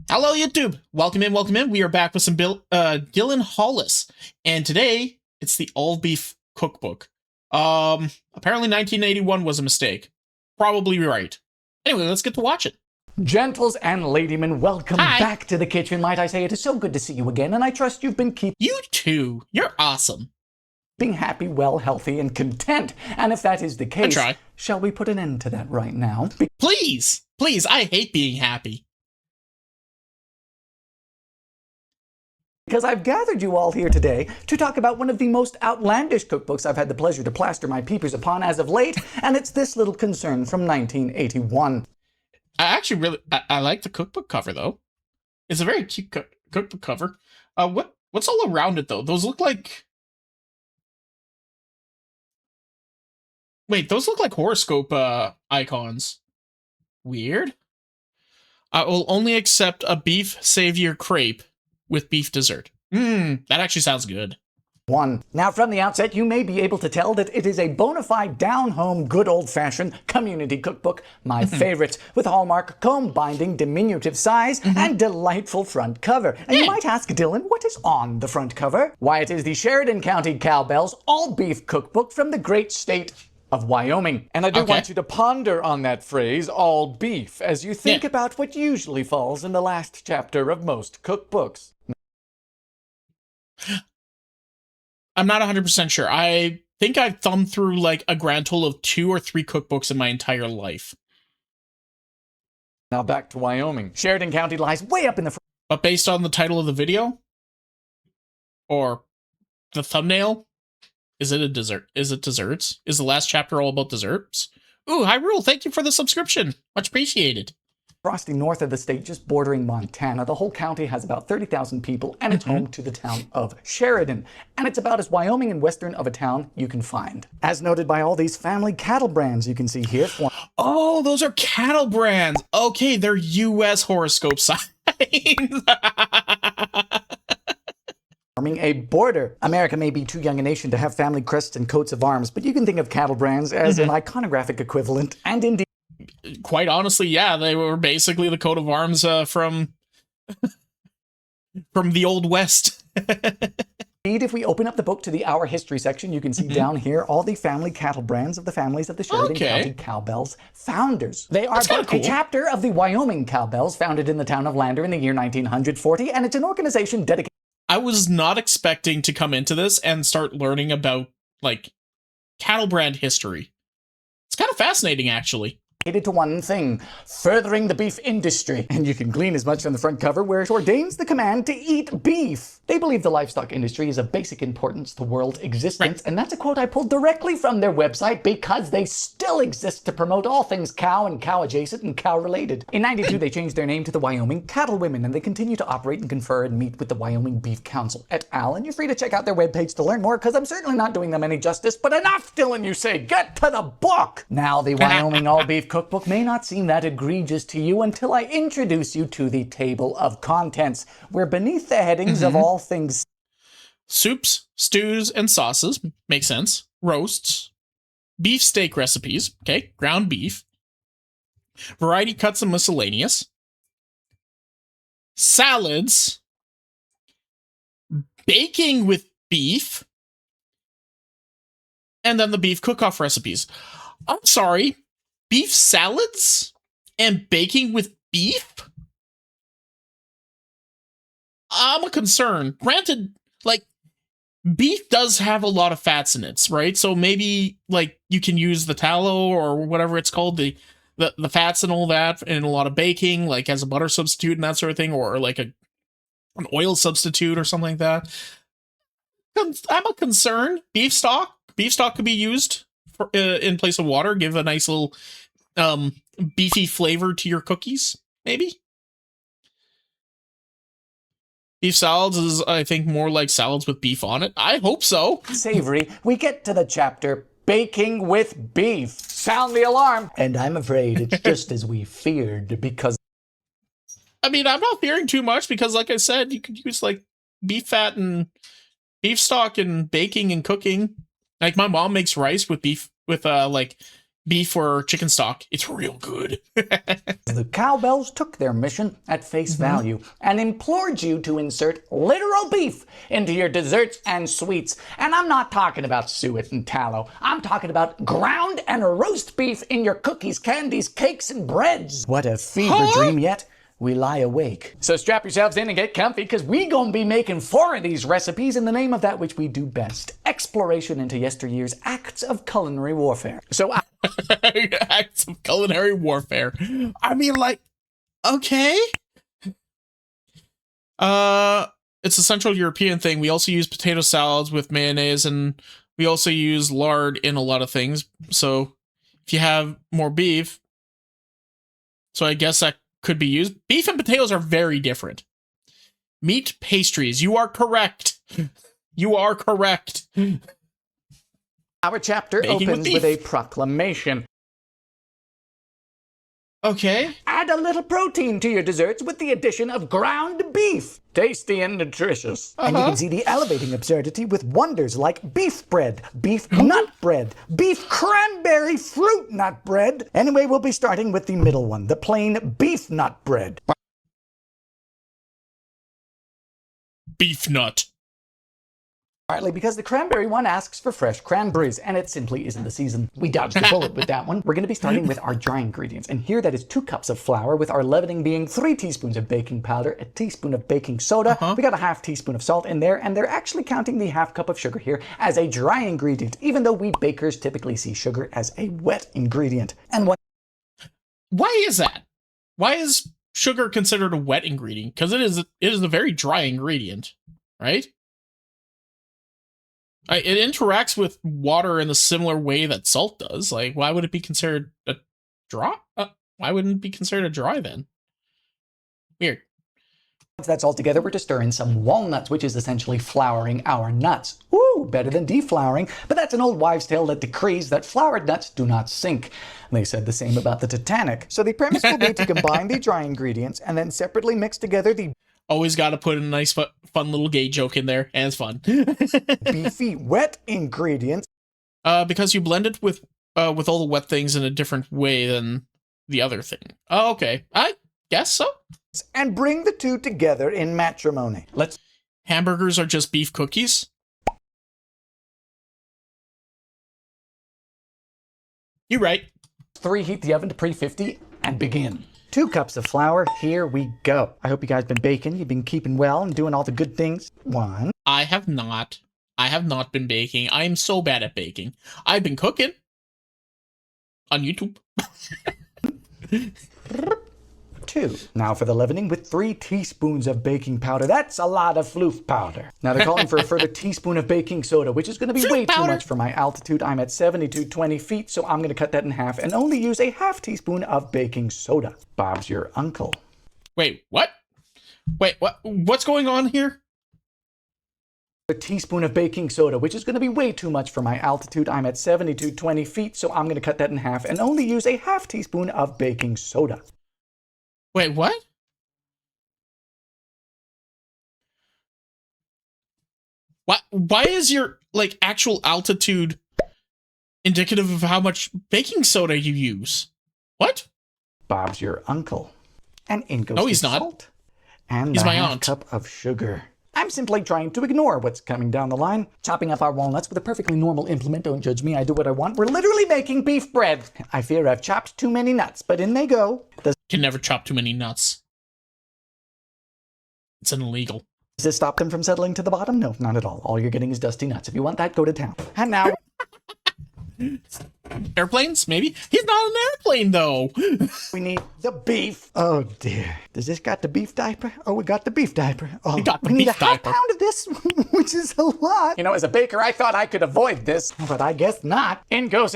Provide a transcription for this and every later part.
Hello, YouTube. Welcome in, welcome in. We are back with some Gillen Hollis, and today it's the all beef cookbook. Apparently 1981 was a mistake. Probably right. Anyway, let's get to watch it. Gentles and ladymen, welcome Hi. back to the kitchen. Might I say, it is so good to see you again, and I trust you've been keeping You too. You're awesome. happy, well, healthy, and content. And if that is the case, shall we put an end to that right now? Please, please. I hate being happy. Because I've gathered you all here today to talk about one of the most outlandish cookbooks I've had the pleasure to plaster my peepers upon as of late, and it's this little concern from 1981. I actually really I like the cookbook cover though. It's a very cute cookbook cover. What's all around it though? Those look like. Wait, those look like horoscope icons. Weird. I will only accept a beef savior crepe with beef dessert. That actually sounds good. Now, from the outset, you may be able to tell that it is a bona fide, down-home, good old-fashioned community cookbook, my favorite, with hallmark, comb binding, diminutive size, and delightful front cover. And you might ask, Dylan, what is on the front cover? Why, it is the Sheridan County Cowbells all-beef cookbook from the great state of Wyoming. And I do want you to ponder on that phrase, all beef, as you think about what usually falls in the last chapter of most cookbooks. I'm not 100% sure. I think I've thumbed through like a grand total of 2 or 3 cookbooks in my entire life. Now back to Wyoming. Sheridan County lies way up in the front. But based on the title of the video, or the thumbnail, is it a dessert? Is it desserts? Is the last chapter all about desserts? Ooh, Hyrule, thank you for the subscription. Much appreciated. Frosty north of the state, just bordering Montana. The whole county has about 30,000 people, and it's home to the town of Sheridan. And it's about as Wyoming and western of a town you can find. As noted by all these family cattle brands you can see here. Oh, those are cattle brands. Okay, they're U.S. horoscope signs. Forming a border. America may be too young a nation to have family crests and coats of arms, but you can think of cattle brands as an iconographic equivalent, and indeed, quite honestly, yeah, they were basically the coat of arms from the Old West. Indeed, if we open up the book to the Our History section, you can see down here all the family cattle brands of the families of the Sheridan County Cowbells founders. They are a chapter of the Wyoming Cowbells, founded in the town of Lander in the year 1940, and it's an organization dedicated. I was not expecting to come into this and start learning about, like, cattle brand history. It's kind of fascinating, actually. To one thing, furthering the beef industry. And you can glean as much from the front cover, where it ordains the command to eat beef. They believe the livestock industry is of basic importance to world existence, and that's a quote I pulled directly from their website because they still exist to promote all things cow and cow adjacent and cow related. In '92, they changed their name to the Wyoming Cattle Women, and they continue to operate and confer and meet with the Wyoming Beef Council et al. And you're free to check out their webpage to learn more, because I'm certainly not doing them any justice. But enough, Dylan, you say, get to the book! Now, the Wyoming all beef cookbook may not seem that egregious to you until I introduce you to the table of contents, where beneath the headings of all things soups, stews, and sauces, makes sense, roasts, beef steak recipes, okay, ground beef, variety cuts and miscellaneous, salads, baking with beef, and then the beef cook-off recipes. I'm sorry, beef salads and baking with beef? I'm a concern. Granted, like, beef does have a lot of fats in it, right? So maybe, like, you can use the tallow or whatever it's called, the fats and all that in a lot of baking, like as a butter substitute and that sort of thing, or like an oil substitute or something like that. I'm a concern. Beef stock could be used for, in place of water, give a nice little beefy flavor to your cookies, maybe. Beef salads is, I think, more like salads with beef on it. I hope so. Savory, we get to the chapter baking with beef. Sound the alarm. And I'm afraid it's just as we feared, because I mean, I'm not fearing too much because, like I said, you could use like beef fat and beef stock in baking and cooking. Like, my mom makes rice with beef, with like beef or chicken stock. It's real good. The cowbells took their mission at face value and implored you to insert literal beef into your desserts and sweets. And I'm not talking about suet and tallow. I'm talking about ground and roast beef in your cookies, candies, cakes, and breads. What a fever dream, yet we lie awake. So strap yourselves in and get comfy, because we gonna be making 4 of these recipes in the name of that which we do best: exploration into yesteryear's acts of culinary warfare. So Acts of culinary warfare. I mean, like, okay. It's a Central European thing. We also use potato salads with mayonnaise, and we also use lard in a lot of things. So if you have more beef, so I guess that could be used. Beef and potatoes are very different. Meat pastries. You are correct. You are correct. our chapter Baking opens with a proclamation. Okay. Add a little protein to your desserts with the addition of ground beef. Tasty and nutritious. And you can see the elevating absurdity with wonders like beef bread, beef nut bread, beef cranberry fruit nut bread. Anyway, we'll be starting with the middle one, the plain beef nut bread. Beef nut. Partly because the cranberry one asks for fresh cranberries, and it simply isn't the season. We dodged a bullet with that one. We're going to be starting with our dry ingredients, and here that is 2 cups of flour, with our leavening being 3 teaspoons of baking powder, a teaspoon of baking soda. We got a half teaspoon of salt in there, and they're actually counting the half cup of sugar here as a dry ingredient, even though we bakers typically see sugar as a wet ingredient. And Why is that? Why is sugar considered a wet ingredient? Because it is a very dry ingredient, right? It interacts with water in a similar way that salt does. Like, why would it be considered a dry? Why wouldn't it be considered a dry then? Weird. once that's all together, we're to stir in some walnuts, which is essentially flouring our nuts. Woo, better than deflouring, but that's an old wives' tale that decrees that floured nuts do not sink. They said the same about the Titanic. So the premise will be to combine the dry ingredients and then separately mix together the Always got to put a nice, fun little gay joke in there, and it's fun. beefy wet ingredients. Because you blend it with all the wet things in a different way than the other thing. Oh, okay. I guess so. And bring the two together in matrimony. Hamburgers are just beef cookies? You're right. Preheat the oven to pre-50 and begin. 2 cups of flour, here we go. I hope you guys been baking, you've been keeping well and doing all the good things. 1. I have not. I have not been baking. I am so bad at baking. I've been cooking. On YouTube. 2. Now for the leavening with 3 teaspoons of baking powder. That's a lot of floof powder. Now they're calling for a further teaspoon of baking soda, which is going to be way too much for my altitude. I'm at 7,220 feet, so I'm going to cut that in half and only use a half teaspoon of baking soda. Bob's your uncle. Wait, what? Wait, what? What's going on here? A teaspoon of baking soda, which is going to be way too much for my altitude. I'm at 7,220 feet, so I'm going to cut that in half and only use a half teaspoon of baking soda. Wait, what? Why is your, like, actual altitude indicative of how much baking soda you use? What? Bob's your uncle. And in goes No, he's the not. salt. And He's the my half aunt. cup of sugar. I'm simply trying to ignore what's coming down the line. Chopping up our walnuts with a perfectly normal implement. Don't judge me, I do what I want. We're literally making beef bread. I fear I've chopped too many nuts, but in they go. Does Can never chop too many nuts. It's an illegal. this stop them from settling to the bottom? No, not at all. All you're getting is dusty nuts. If you want that, go to town. And now... Airplanes? Maybe? He's not an airplane, though. we need the beef. Oh dear. Does this got the beef diaper? Oh, we got the beef diaper. Oh, We got the we need beef a half diaper. pound of this, which is a lot. You know, as a baker, I thought I could avoid this, but I guess not. In goes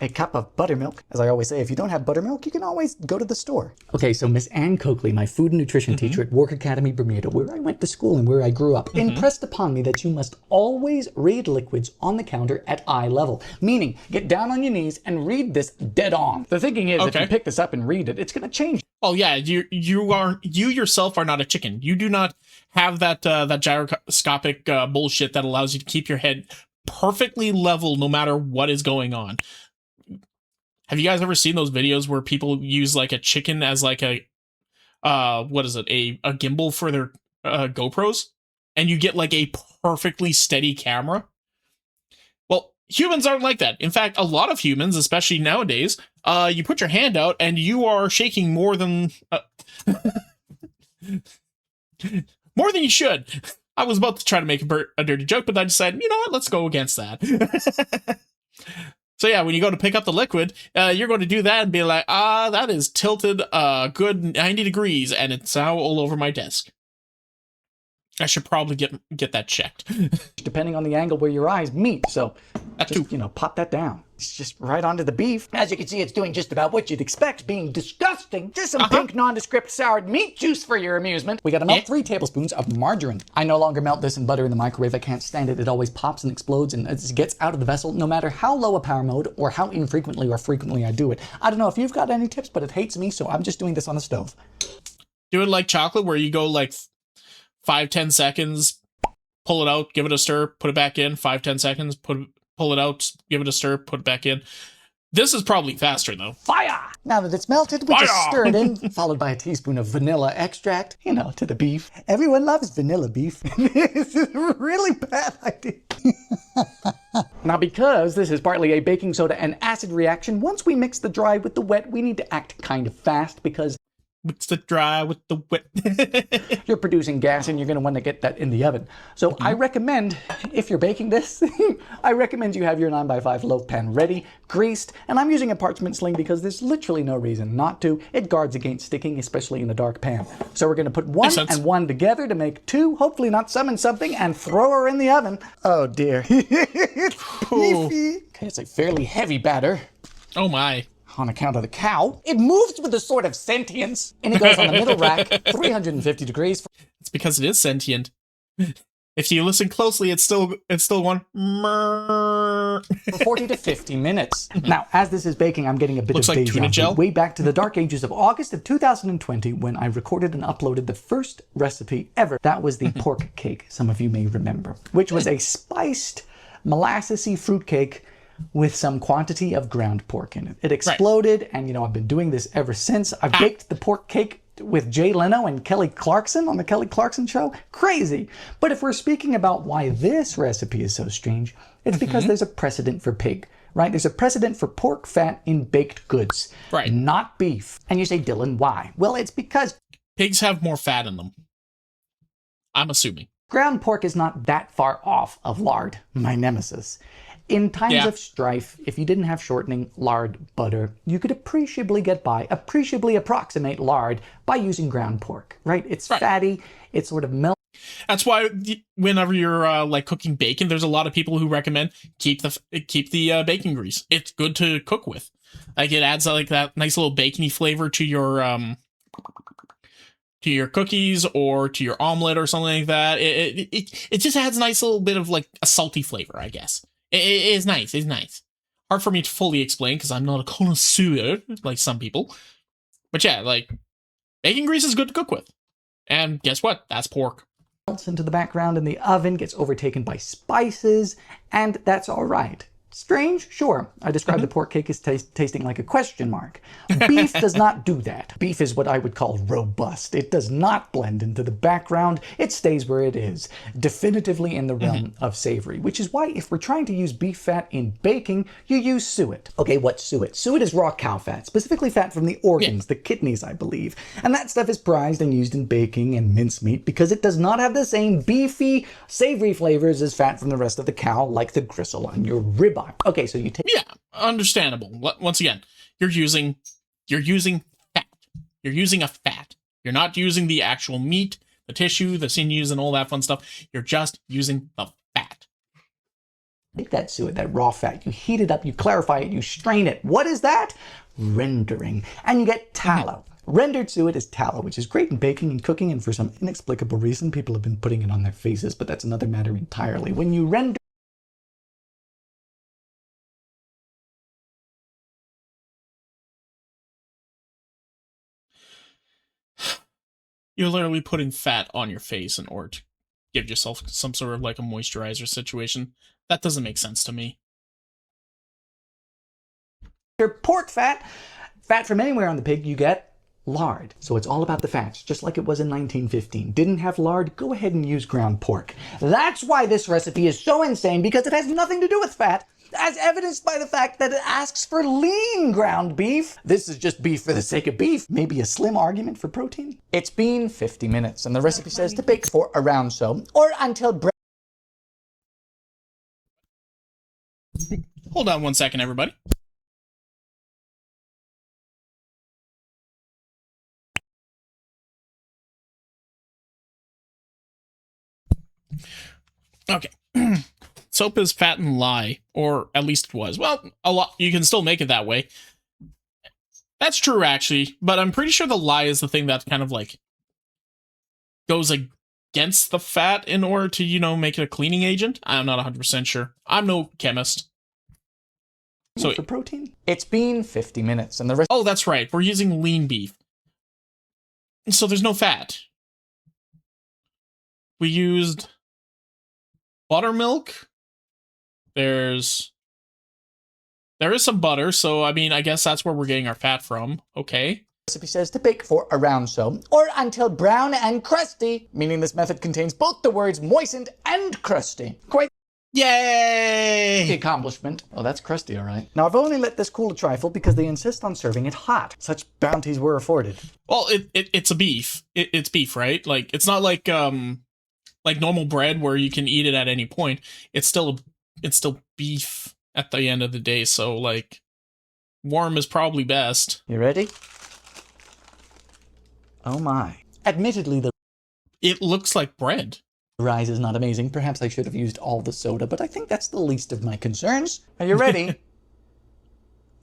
a cup of buttermilk. As I always say, if you don't have buttermilk, you can always go to the store. Okay, so Miss Ann Coakley, my food and nutrition teacher at Work Academy, Bermuda, where I went to school and where I grew up, impressed upon me that you must always read liquids on the counter at eye level. Meaning, get down on your knees and read this dead on. The thinking is, if you pick this up and read it, it's going to change. Oh yeah, you yourself are not a chicken. You do not have that gyroscopic bullshit that allows you to keep your head perfectly level no matter what is going on. Have you guys ever seen those videos where people use like a chicken as like a what is it, a gimbal for their GoPros, and you get like a perfectly steady camera? Well, humans aren't like that. In fact, a lot of humans, especially nowadays, you put your hand out and you are shaking more than more than you should. I was about to try to make a dirty joke, but I decided, you know what, let's go against that. So yeah, when you go to pick up the liquid, you're going to do that and be like, that is tilted a good 90 degrees, and it's now all over my desk. I should probably get that checked. Depending on the angle where your eyes meet. So just, pop that down. It's just right onto the beef. As you can see, it's doing just about what you'd expect, being disgusting. Just some pink, nondescript soured meat juice for your amusement. We gotta melt 3 tablespoons of margarine. I no longer melt this in butter in the microwave. I can't stand it. It always pops and explodes and it gets out of the vessel, no matter how low a power mode or how infrequently or frequently I do it. I don't know if you've got any tips, but it hates me, so I'm just doing this on the stove. Do it like chocolate, where you go like 5-10 seconds, pull it out, give it a stir, put it back in, 5-10 seconds, pull it out, give it a stir, put it back in. This is probably faster though. Fire! Now that it's melted, we just stir it in, followed by a teaspoon of vanilla extract, to the beef. Everyone loves vanilla beef. This is a really bad idea. Now, because this is partly a baking soda and acid reaction, once we mix the dry with the wet, we need to act kind of fast because mix the dry with the wet. You're producing gas and you're going to want to get that in the oven. So I recommend, if you're baking this, I recommend you have your 9x5 loaf pan ready, greased, and I'm using a parchment sling because there's literally no reason not to. It guards against sticking, especially in a dark pan. So we're going to put 1 and 1 together to make 2, hopefully not summon something, and throw her in the oven. Oh dear. It's beefy. Okay, it's a fairly heavy batter. Oh my. On account of the cow. It moves with a sort of sentience, and it goes on the middle rack, 350 degrees. It's because it is sentient. If you listen closely, it's still one for 40 to 50 minutes. Now, as this is baking, I'm getting a bit Looks of like deja tuna vu. gel. Way back to the dark ages of August of 2020 when I recorded and uploaded the first recipe ever. That was the pork cake, some of you may remember, which was a spiced, molassesy fruit cake with some quantity of ground pork in it. It exploded, and I've been doing this ever since. I've baked the pork cake with Jay Leno and Kelly Clarkson on the Kelly Clarkson Show. Crazy! But if we're speaking about why this recipe is so strange, it's because there's a precedent for pig, right? There's a precedent for pork fat in baked goods, not beef. And you say, Dylan, why? Well, it's because pigs have more fat in them. I'm assuming. Ground pork is not that far off of lard, my nemesis. In times of strife, if you didn't have shortening, lard, butter, you could appreciably approximate lard by using ground pork, right? It's fatty, it's sort of melty. That's why whenever you're like cooking bacon, there's a lot of people who recommend keep the bacon grease. It's good to cook with. Like it adds like that nice little bacony flavor to your cookies or to your omelet or something like that. It just adds a nice little bit of like a salty flavor, I guess. It is nice. It's nice. Hard for me to fully explain because I'm not a connoisseur like some people. But yeah, like bacon grease is good to cook with. And guess what? That's pork. Melts into the background in the oven, gets overtaken by spices, and that's all right. Strange? Sure. I described the pork cake as tasting like a question mark. Beef does not do that. Beef is what I would call robust. It does not blend into the background. It stays where it is, definitively in the realm of savory, which is why if we're trying to use beef fat in baking, you use suet. Okay, what's suet? Suet is raw cow fat, specifically fat from the organs, the kidneys, I believe. And that stuff is prized and used in baking and mincemeat because it does not have the same beefy, savory flavors as fat from the rest of the cow, like the gristle on your ribeye. Okay, so you take... Yeah, understandable. Once again, you're using fat. You're using a fat. You're not using the actual meat, the tissue, the sinews, and all that fun stuff. You're just using the fat. Take that suet, that raw fat, you heat it up, you clarify it, you strain it. What is that? Rendering. And you get tallow. Rendered suet is tallow, which is great in baking and cooking, and for some inexplicable reason, people have been putting it on their faces, but that's another matter entirely. When you render... You're literally putting fat on your face in order to give yourself some sort of like a moisturizer situation. That doesn't make sense to me. pork fat, fat from anywhere on the pig, you get lard. So it's all about the fats, just like it was in 1915. Didn't have lard? Go ahead and use ground pork. That's why this recipe is so insane, because it has nothing to do with fat, as evidenced by the fact that it asks for lean ground beef. This is just beef for the sake of beef. Maybe a slim argument for protein. It's been 50 minutes, and the recipe says to bake for around so, or until bread. Hold on one second, everybody. Okay. Soap is fat and lye, or at least it was. Well, a lot. You can still make it that way. That's true, actually, but I'm pretty sure the lye is the thing that kind of like goes against the fat in order to, you know, make it a cleaning agent. I'm not 100% sure. I'm no chemist. So for protein? It's been 50 minutes, and the rest. Oh, that's right. We're using lean beef, so there's no fat. We used buttermilk. There is some butter, so I mean, I guess that's where we're getting our fat from. Okay. The recipe says to bake for around so, or until brown and crusty, meaning this method contains both the words moistened and crusty. Quite Yay! the accomplishment. Oh, that's crusty, all right. Now, I've only let this cool a trifle because they insist on serving it hot. Such bounties were afforded. Well, it's a beef. It's beef, right? Like, it's not like normal bread where you can eat it at any point. It's still beef at the end of the day, so like warm is probably best. You ready? Oh my. Admittedly, It looks like bread. the rise is not amazing. Perhaps I should have used all the soda, but I think that's the least of my concerns. Are you ready?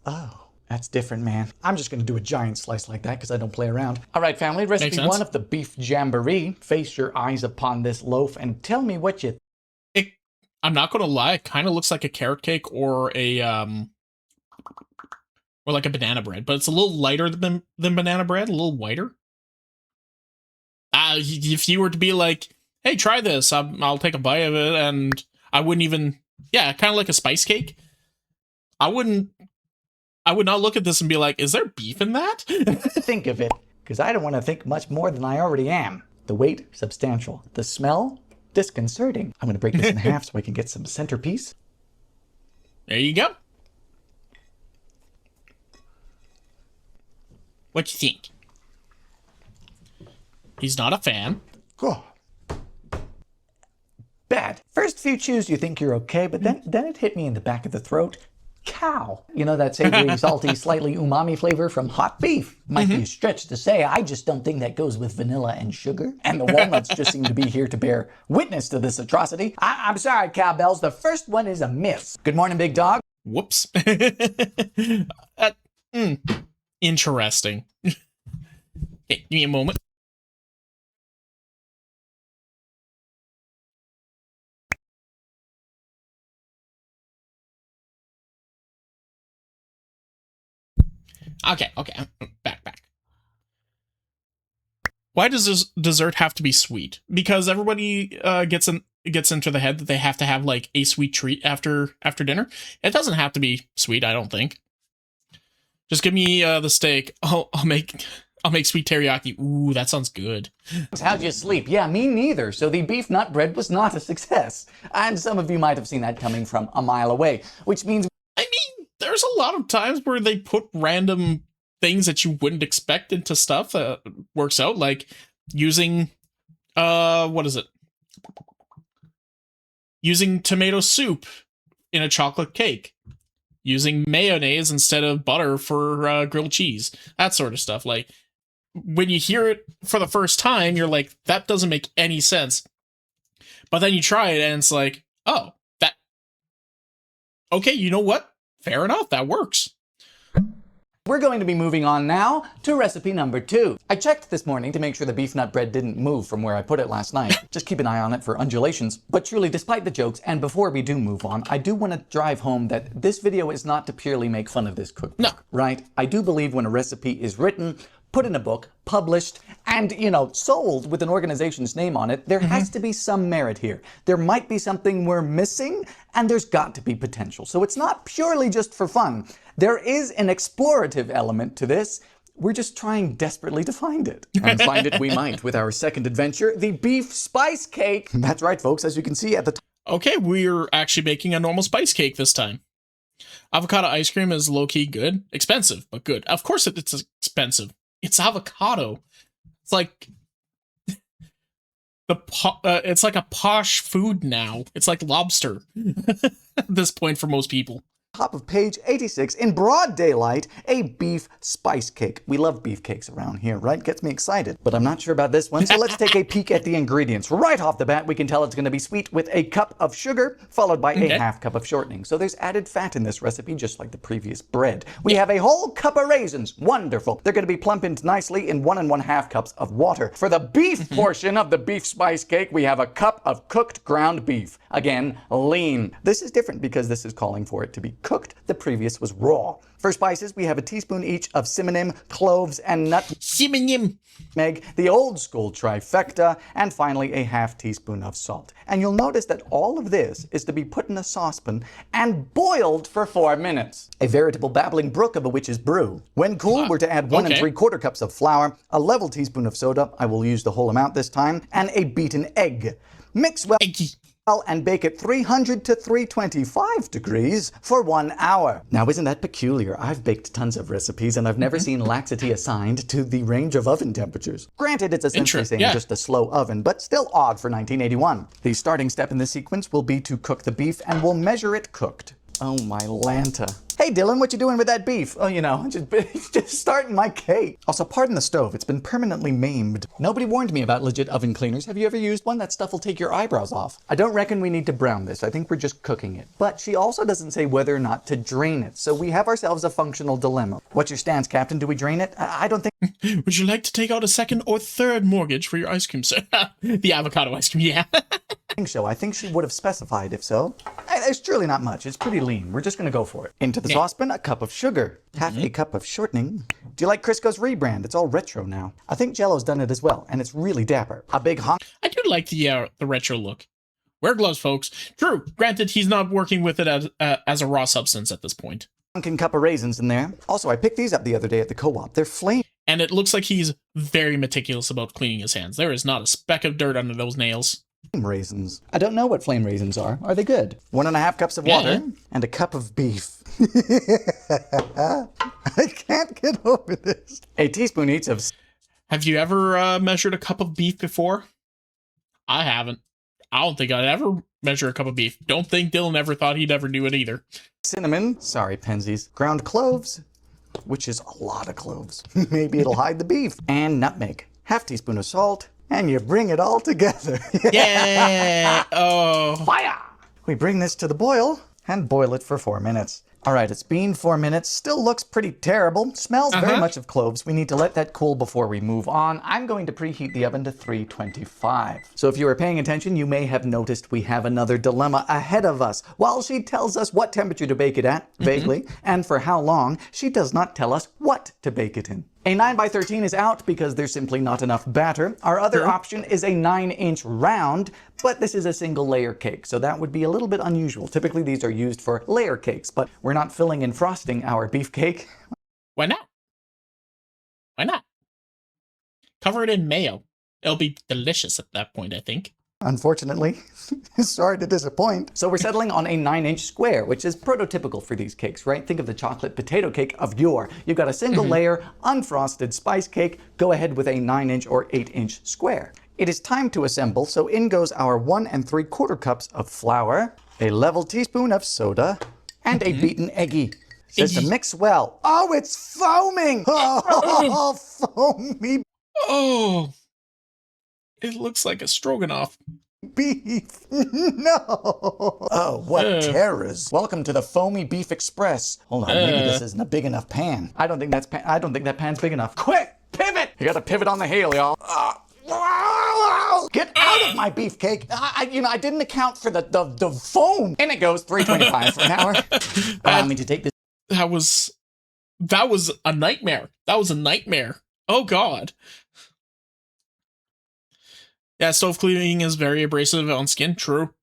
Oh, that's different, man. I'm just gonna do a giant slice like that because I don't play around. All right, family, recipe 1 of the beef jamboree. Face your eyes upon this loaf and tell me what you I'm not gonna lie, it kind of looks like a carrot cake or like a banana bread, but it's a little lighter than banana bread, a little whiter. If you were to be like, hey, try this, I'll take a bite of it, and I wouldn't even, yeah, kind of like a spice cake. I would not look at this and be like, is there beef in that? think of it, because I don't want to think much more than I already am. The weight, substantial. The smell, disconcerting. I'm going to break this in half so I can get some centerpiece. There you go. What you think? He's not a fan. Oh. Bad. First few chews you think you're okay, but then it hit me in the back of the throat. Cow. You know that savory, salty, slightly umami flavor from hot beef? Might be a stretch to say, I just don't think that goes with vanilla and sugar. And the walnuts just seem to be here to bear witness to this atrocity. I'm sorry, cowbells, the first one is a miss. Good morning, big dog. Whoops. Interesting. Hey, give me a moment. Okay, back. Why does this dessert have to be sweet? Because everybody gets into the head that they have to have like a sweet treat after dinner. It doesn't have to be sweet, I don't think. Just give me the steak. I'll make sweet teriyaki. Ooh, that sounds good. How'd you sleep? Yeah, me neither. So the beef nut bread was not a success. And some of you might have seen that coming from a mile away, which means there's a lot of times where they put random things that you wouldn't expect into stuff that works out, like using using tomato soup in a chocolate cake, using mayonnaise instead of butter for grilled cheese, that sort of stuff. Like, when you hear it for the first time, you're like, that doesn't make any sense. But then you try it and it's like, oh, okay, you know what? Fair enough, that works. We're going to be moving on now to recipe number 2. I checked this morning to make sure the beef nut bread didn't move from where I put it last night. Just keep an eye on it for undulations. But truly, despite the jokes, and before we do move on, I do want to drive home that this video is not to purely make fun of this cookbook. No. Right? I do believe when a recipe is written, put in a book, published, and, sold with an organization's name on it, there has to be some merit here. There might be something we're missing, and there's got to be potential. So it's not purely just for fun. There is an explorative element to this. We're just trying desperately to find it. And find it we might with our second adventure, the beef spice cake. That's right, folks, as you can see at the top. Okay, we're actually making a normal spice cake this time. Avocado ice cream is low-key good. Expensive, but good. Of course it's expensive. It's avocado. It's like it's like a posh food now. It's like lobster at this point for most people. Top of page 86, in broad daylight, a beef spice cake. We love beef cakes around here, right? Gets me excited. But I'm not sure about this one, so let's take a peek at the ingredients. Right off the bat, we can tell it's going to be sweet with a cup of sugar, followed by a half cup of shortening. So there's added fat in this recipe, just like the previous bread. We have a whole cup of raisins. Wonderful. They're going to be plumpened nicely in 1 1/2 cups of water. For the beef portion of the beef spice cake, we have a cup of cooked ground beef. Again, lean. This is different because this is calling for it to be cooked. The previous was raw. For spices, we have a teaspoon each of cinnamon, cloves, and nutmeg, the old school trifecta, and finally a half teaspoon of salt. And you'll notice that all of this is to be put in a saucepan and boiled for 4 minutes. A veritable babbling brook of a witch's brew. When cool, we're to add 1 3/4 cups of flour, a level teaspoon of soda, I will use the whole amount this time, and a beaten egg. Mix well and bake at 300 to 325 degrees for 1 hour. Now, isn't that peculiar? I've baked tons of recipes and I've never seen laxity assigned to the range of oven temperatures. Granted, it's essentially saying just a slow oven, but still odd for 1981. The starting step in this sequence will be to cook the beef, and we'll measure it cooked. Oh my Lanta. Hey Dylan, what you doing with that beef? Oh, just starting my cake. Also, pardon the stove, it's been permanently maimed. Nobody warned me about legit oven cleaners. Have you ever used one? That stuff will take your eyebrows off. I don't reckon we need to brown this. I think we're just cooking it. But she also doesn't say whether or not to drain it. So we have ourselves a functional dilemma. What's your stance, Captain? Do we drain it? I don't think... Would you like to take out a second or third mortgage for your ice cream, sir? The avocado ice cream, yeah. I think she would have specified if so. There's truly not much. It's pretty lean. We're just going to go for it. Into the saucepan, a cup of sugar, half a cup of shortening. Do you like Crisco's rebrand? It's all retro now. I think Jell-O's done it as well, and it's really dapper. A big honk. I do like the retro look. Wear gloves, folks. True. Granted, he's not working with it as a raw substance at this point. Honking cup of raisins in there. Also, I picked these up the other day at the co-op. They're flame. And it looks like he's very meticulous about cleaning his hands. There is not a speck of dirt under those nails. Raisins. I don't know what flame raisins are. Are they good? 1 1/2 cups of water and a cup of beef. I can't get over this. A teaspoon each of... Have you ever measured a cup of beef before? I haven't. I don't think I'd ever measure a cup of beef. Don't think Dylan ever thought he'd ever do it either. Cinnamon. Sorry, Pensies. Ground cloves, which is a lot of cloves. Maybe it'll hide the beef. And nutmeg. Half teaspoon of salt. And you bring it all together. Yeah! Oh. Fire! We bring this to the boil and boil it for 4 minutes. All right, it's been 4 minutes. Still looks pretty terrible. Smells very much of cloves. We need to let that cool before we move on. I'm going to preheat the oven to 325. So if you were paying attention, you may have noticed we have another dilemma ahead of us. While she tells us what temperature to bake it at, vaguely, and for how long, she does not tell us what to bake it in. A 9x13 is out because there's simply not enough batter. Our other option is a 9-inch round, but this is a single layer cake, so that would be a little bit unusual. Typically these are used for layer cakes, but we're not filling and frosting our beef cake. Why not? Why not? Cover it in mayo. It'll be delicious at that point, I think. Unfortunately, sorry to disappoint. So we're settling on a 9-inch square, which is prototypical for these cakes, right? Think of the chocolate potato cake of yore. You've got a single layer, unfrosted spice cake. Go ahead with a 9-inch or 8-inch square. It is time to assemble, so in goes our 1 3/4 cups of flour, a level teaspoon of soda, and a beaten eggy. Says to mix well. Oh, it's foaming! Oh, foamy Oh, it looks like a stroganoff. beef. No. Oh, what terrors. Welcome to the Foamy Beef Express. Hold on, maybe this isn't a big enough pan. I don't think that pan's big enough. Quick, pivot! You gotta pivot on the heel, y'all. Get out of my beefcake. I didn't account for the foam. And it goes 325 for an hour. Allow me to take this. That was a nightmare. That was a nightmare. Oh God. Yeah, stove cleaning is very abrasive on skin. True.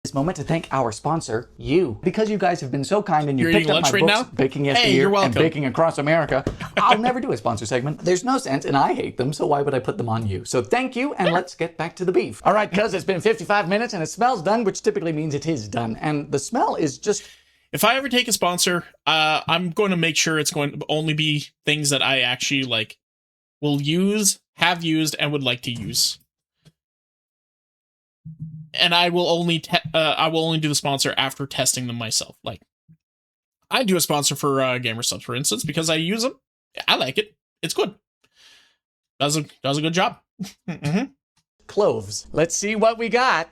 This moment to thank our sponsor, you. Because you guys have been so kind and you You're picked eating up my lunch right books, now? Baking Hey, Yesteryear you're and welcome. Baking Across America, I'll never do a sponsor segment. There's no sense and I hate them, so why would I put them on you? So thank you, and let's get back to the beef. All right, cuz it's been 55 minutes and it smells done, which typically means it is done. And the smell is just... If I ever take a sponsor, I'm going to make sure it's going to only be things that I actually like, will use, have used, and would like to use. And I will only do the sponsor after testing them myself. Like, I do a sponsor for Gamer Subs, for instance, because I use them. I like it. It's good. Does a good job. Mm-hmm. Cloves. Let's see what we got.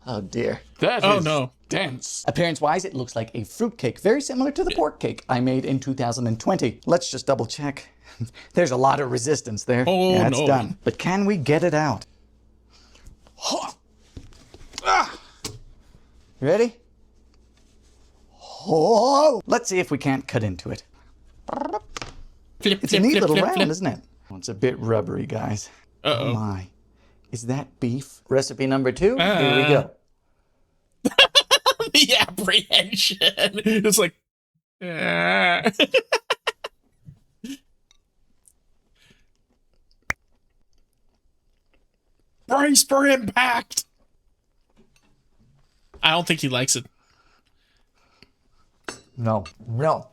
Oh dear. That is no. dense. Appearance-wise, it looks like a fruitcake, very similar to the pork cake I made in 2020. Let's just double check. There's a lot of resistance there. Oh, yeah, it's no. done. But can we get it out? Ready? Oh! Let's see if we can't cut into it. Flip, It's flip, a neat flip, little flip, round, flip. isn't it? Oh, it's a bit rubbery, guys. Uh-oh. Oh my. Is that beef? Recipe number 2? Here we go. The apprehension. It's like, brace for impact. I don't think he likes it. No. No.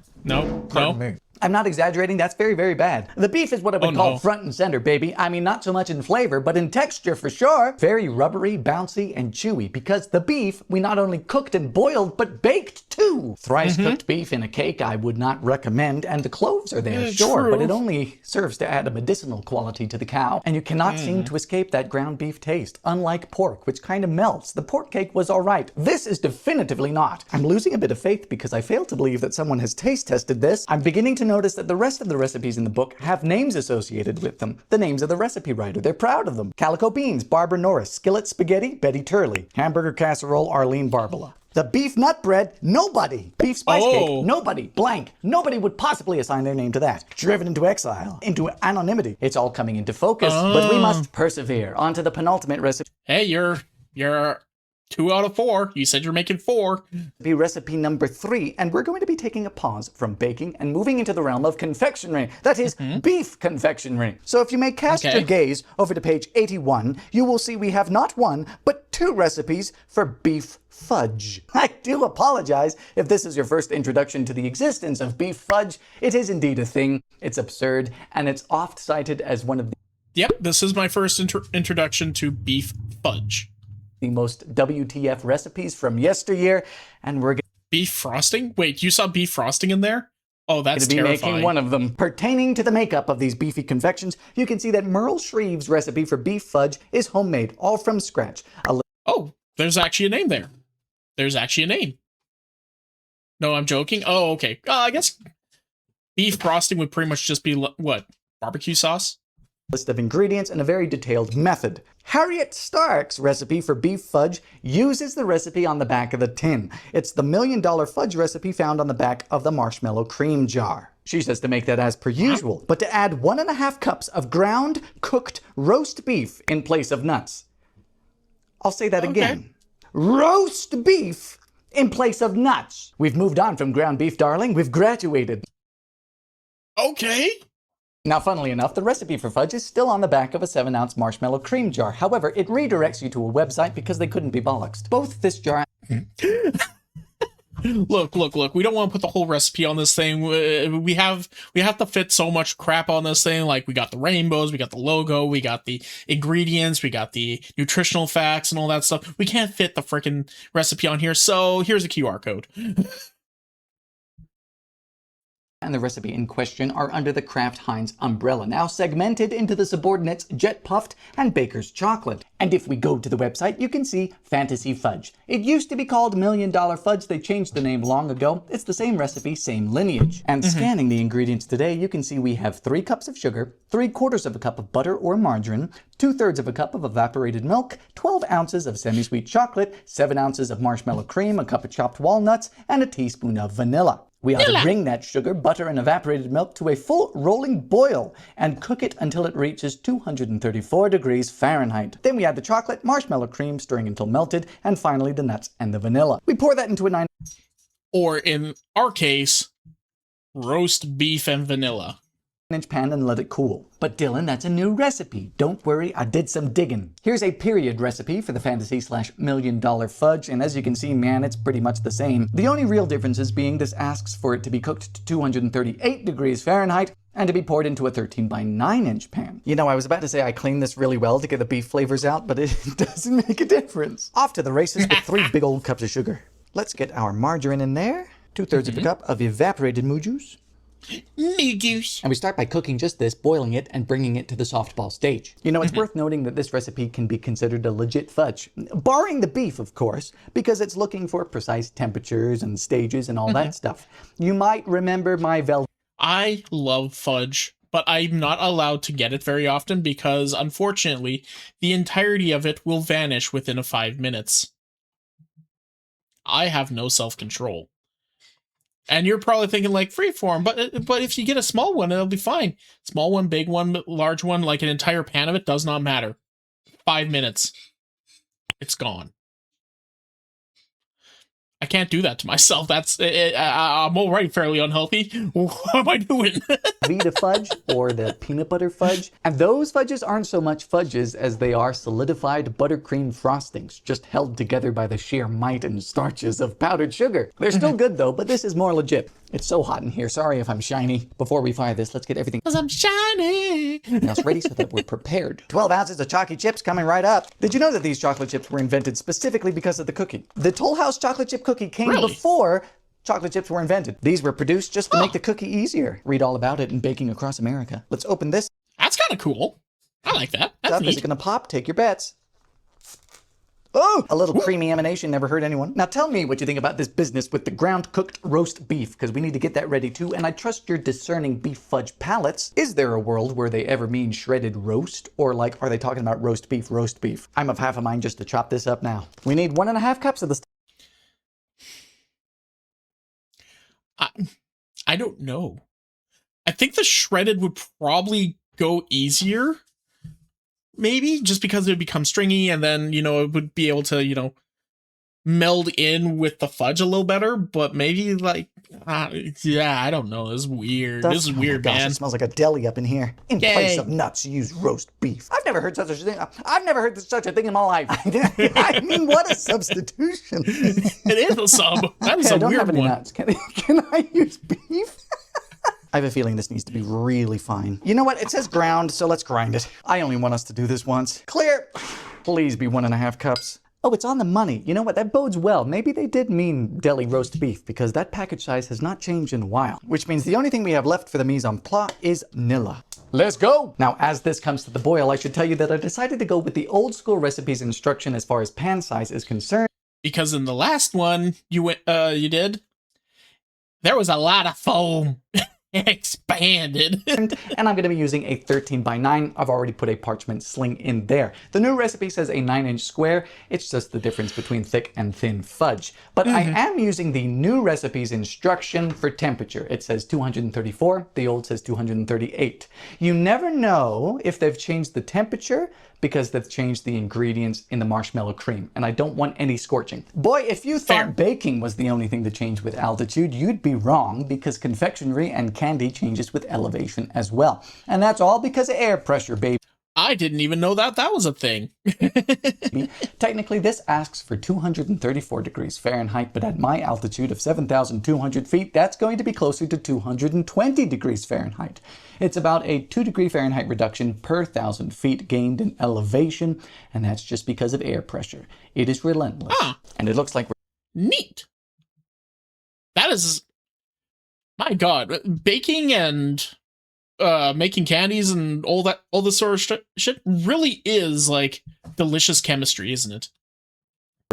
Pardon me. I'm not exaggerating, that's very, very bad. The beef is what I would call front and center, baby. I mean, not so much in flavor, but in texture for sure. Very rubbery, bouncy, and chewy, because the beef we not only cooked and boiled, but baked too. Thrice cooked beef in a cake I would not recommend, and the cloves are there, sure, true. but it only serves to add a medicinal quality to the cow, and you cannot seem to escape that ground beef taste. Unlike pork, which kind of melts, the pork cake was alright. This is definitively not. I'm losing a bit of faith because I fail to believe that someone has taste tested this. I'm beginning to notice that the rest of the recipes in the book have names associated with them. The names of the recipe writer. They're proud of them. Calico Beans, Barbara Norris. Skillet Spaghetti, Betty Turley. Hamburger Casserole, Arlene Barbala. The beef nut bread, nobody. Beef spice cake, nobody. Blank. Nobody would possibly assign their name to that. Driven into exile, into anonymity. It's all coming into focus, but we must persevere. On to the penultimate recipe. Hey, you're 2 out of 4. You said you're making 4. Recipe number 3, and we're going to be taking a pause from baking and moving into the realm of confectionery. That is beef confectionery. So if you may cast your gaze over to page 81, you will see we have not 1, but 2 recipes for beef fudge. I do apologize if this is your first introduction to the existence of beef fudge. It is indeed a thing. It's absurd, and it's oft cited as one of Yep, this is my first introduction to beef fudge. the most WTF recipes from yesteryear, and we're Beef frosting? Wait, you saw beef frosting in there? Oh, that's going to be terrifying. making one of them. Pertaining to the makeup of these beefy confections, you can see that Merle Shreve's recipe for beef fudge is homemade, all from scratch. Oh, there's actually a name there. There's actually a name. No, I'm joking. Oh, okay. I guess beef frosting would pretty much just be, what, barbecue sauce? List of ingredients and a very detailed method. Harriet Stark's recipe for beef fudge uses the recipe on the back of the tin. It's the $1 Million Fudge recipe found on the back of the marshmallow cream jar. She says to make that as per usual, but to add 1.5 cups of ground cooked roast beef in place of nuts. I'll say that again. Roast beef in place of nuts. We've moved on from ground beef, darling. We've graduated. Okay. Now, funnily enough, the recipe for fudge is still on the back of a 7-ounce marshmallow cream jar. However, it redirects you to a website because they couldn't be bollocksed. Both this jar... Look. We don't want to put the whole recipe on this thing. We have to fit so much crap on this thing. Like, we got the rainbows, we got the logo, we got the ingredients, we got the nutritional facts and all that stuff. We can't fit the freaking recipe on here, so here's a QR code. and the recipe in question are under the Kraft Heinz umbrella, now segmented into the subordinates Jet Puffed and Baker's Chocolate. And if we go to the website, you can see Fantasy Fudge. It used to be called $1 Million Fudge. They changed the name long ago. It's the same recipe, same lineage. And scanning the ingredients today, you can see we have 3 cups of sugar, 3/4 of a cup of butter or margarine, 2/3 of a cup of evaporated milk, 12 ounces of semi-sweet chocolate, 7 ounces of marshmallow cream, a cup of chopped walnuts, and a teaspoon of vanilla. We ought to bring that sugar, butter, and evaporated milk to a full rolling boil and cook it until it reaches 234 degrees Fahrenheit. Then we add the chocolate, marshmallow cream, stirring until melted, and finally the nuts and the vanilla. We pour that into a 9... Or in our case, roast beef and vanilla. inch pan and let it cool. But Dylan, that's a new recipe. Don't worry, I did some digging. Here's a period recipe for the fantasy/$1,000,000 fudge, and as you can see, man, it's pretty much the same. The only real differences being this asks for it to be cooked to 238 degrees Fahrenheit and to be poured into a 13 by 9 inch pan. You know, I was about to say I cleaned this really well to get the beef flavors out, but it doesn't make a difference. Off to the races with 3 big old cups of sugar. Let's get our margarine in there. 2/3 of a cup of evaporated moo juice. And we start by cooking just this, boiling it, and bringing it to the softball stage. You know, it's worth noting that this recipe can be considered a legit fudge. Barring the beef, of course, because it's looking for precise temperatures and stages and all that stuff. You might remember my velvet... I love fudge, but I'm not allowed to get it very often because, unfortunately, the entirety of it will vanish within 5 minutes. I have no self-control. And you're probably thinking, like, freeform, but if you get a small one, it'll be fine. Small one, big one, large one, like an entire pan of it, does not matter. 5 minutes. It's gone. I can't do that to myself. That's I'm already fairly unhealthy. What am I doing? Vita fudge or the peanut butter fudge. And those fudges aren't so much fudges as they are solidified buttercream frostings, just held together by the sheer might and starches of powdered sugar. They're still good though, but this is more legit. It's so hot in here. Sorry if I'm shiny. Before we fire this, let's get everything 'Cause I'm shiny. else ready so that we're prepared. 12 ounces of chalky chips coming right up. Did you know that these chocolate chips were invented specifically because of the cooking? The Toll House chocolate chip cookie came before chocolate chips were invented. These were produced just to make the cookie easier. Read all about it in Baking Across America. Let's open this. That's kind of cool. I like that. That's neat. Is it gonna pop? Take your bets. Oh, a little creamy emanation never hurt anyone. Now tell me what you think about this business with the ground cooked roast beef, because we need to get that ready too, and I trust your discerning beef fudge palates. Is there a world where they ever mean shredded roast? Or like, are they talking about roast beef, roast beef? I'm of half a mind just to chop this up now. We need 1.5 cups of this. I don't know. I think the shredded would probably go easier. Maybe just because it would become stringy and then, you know, it would be able to, you know, meld in with the fudge a little better. But maybe like, yeah, I don't know. This is weird. This is weird, man. It smells like a deli up in here. In place of nuts, you use roast beef. I've never heard such a thing. I've never heard such a thing in my life. I mean, what a substitution. It is a sub. That's a I don't weird have any one. nuts. Can I use beef? I have a feeling this needs to be really fine. You know what? It says ground, so let's grind it. I only want us to do this once. Clear. Please be 1.5 cups. Oh, it's on the money. You know what? That bodes well. Maybe they did mean deli roast beef because that package size has not changed in a while. Which means the only thing we have left for the mise en place is vanilla. Let's go! Now, as this comes to the boil, I should tell you that I decided to go with the old school recipe's instruction as far as pan size is concerned. Because in the last one you did, there was a lot of foam. Expanded. And I'm going to be using a 13 by 9. I've already put a parchment sling in there. The new recipe says a 9-inch square. It's just the difference between thick and thin fudge. But I am using the new recipe's instruction for temperature. It says 234. The old says 238. You never know if they've changed the temperature because they've changed the ingredients in the marshmallow cream, and I don't want any scorching. Boy, if you thought baking was the only thing to change with altitude, you'd be wrong, because confectionery and candy changes with elevation as well. And that's all because of air pressure, baby. I didn't even know that was a thing. Technically, this asks for 234 degrees Fahrenheit, but at my altitude of 7,200 feet, that's going to be closer to 220 degrees Fahrenheit. It's about a 2 degree Fahrenheit reduction per 1,000 feet gained in elevation, and that's just because of air pressure. It is relentless, and it looks like neat. That is, my God, baking and making candies and all this sort of shit really is like delicious chemistry, isn't it?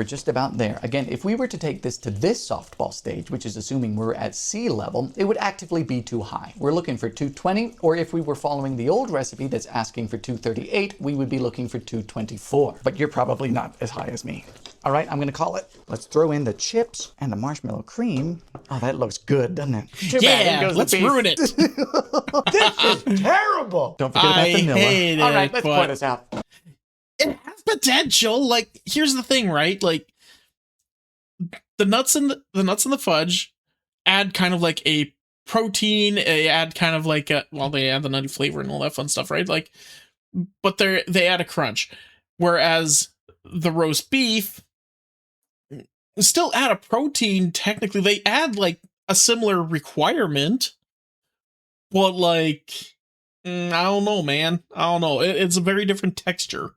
we're just about there. Again, if we were to take this to this softball stage, which is assuming we're at sea level, it would actively be too high. We're looking for 220, or if we were following the old recipe that's asking for 238, we would be looking for 224. But you're probably not as high as me. All right, I'm gonna call it. Let's throw in the chips and the marshmallow cream. Oh, that looks good, doesn't it? Too bad, in Yeah, goes the let's beef. ruin it. This is terrible. Don't forget about I vanilla. hate All right, it, let's but pour this out. it has potential. Like, here's the thing, right? Like, the nuts and the fudge add kind of like a protein. They add kind of like a, well, they add the nutty flavor and all that fun stuff, right? Like, but they add a crunch, whereas the roast beef still add a protein. Technically, they add like a similar requirement, but like, I don't know, man. I don't know. It's a very different texture.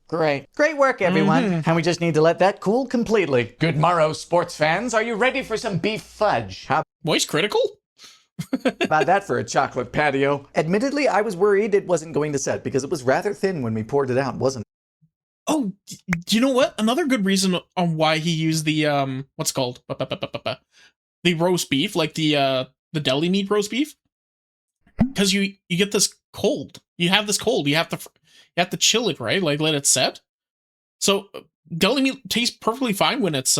Great. Great work, everyone. And we just need to let that cool completely. Good morrow, sports fans. Are you ready for some beef fudge? How Voice critical? about that for a chocolate patio? Admittedly, I was worried it wasn't going to set because it was rather thin when we poured it out, wasn't it? Oh, you know what? Another good reason on why he used the what's it called the roast beef, like the deli meat roast beef, because you get this cold. You have this cold. You have to chill it, right? Like, let it set. So deli meat tastes perfectly fine when it's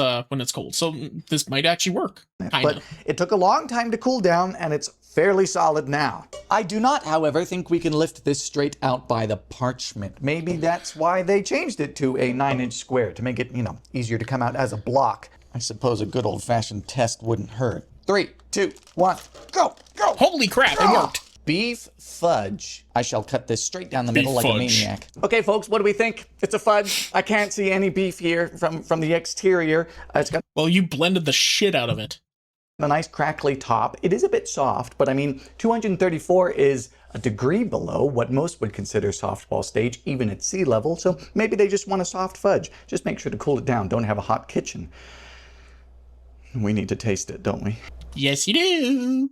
cold. So this might actually work. Kinda. But it took a long time to cool down, and it's fairly solid now. I do not, however, think we can lift this straight out by the parchment. Maybe that's why they changed it to a 9-inch square, to make it, easier to come out as a block. I suppose a good old-fashioned test wouldn't hurt. 3, 2, 1, go, go! Holy crap! It worked. Beef fudge. I shall cut this straight down the middle Beef like a fudge. maniac. Okay, folks, what do we think? It's a fudge. I can't see any beef here from the exterior. It's got Well, you blended the shit out of it. a nice crackly top. It is a bit soft, but I mean, 234 is a degree below what most would consider softball stage, even at sea level, so maybe they just want a soft fudge. Just make sure to cool it down. Don't have a hot kitchen. We need to taste it, don't we? Yes, you do.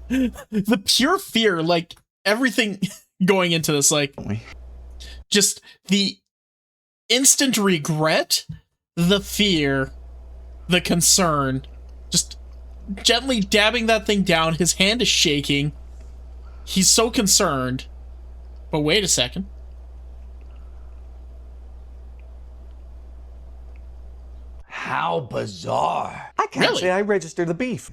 The pure fear, like everything going into this, like Don't we? just the instant regret, the fear, the concern, just gently dabbing that thing down. His hand is shaking. He's so concerned. But wait a second. How bizarre. I can't Really? say I registered the beef.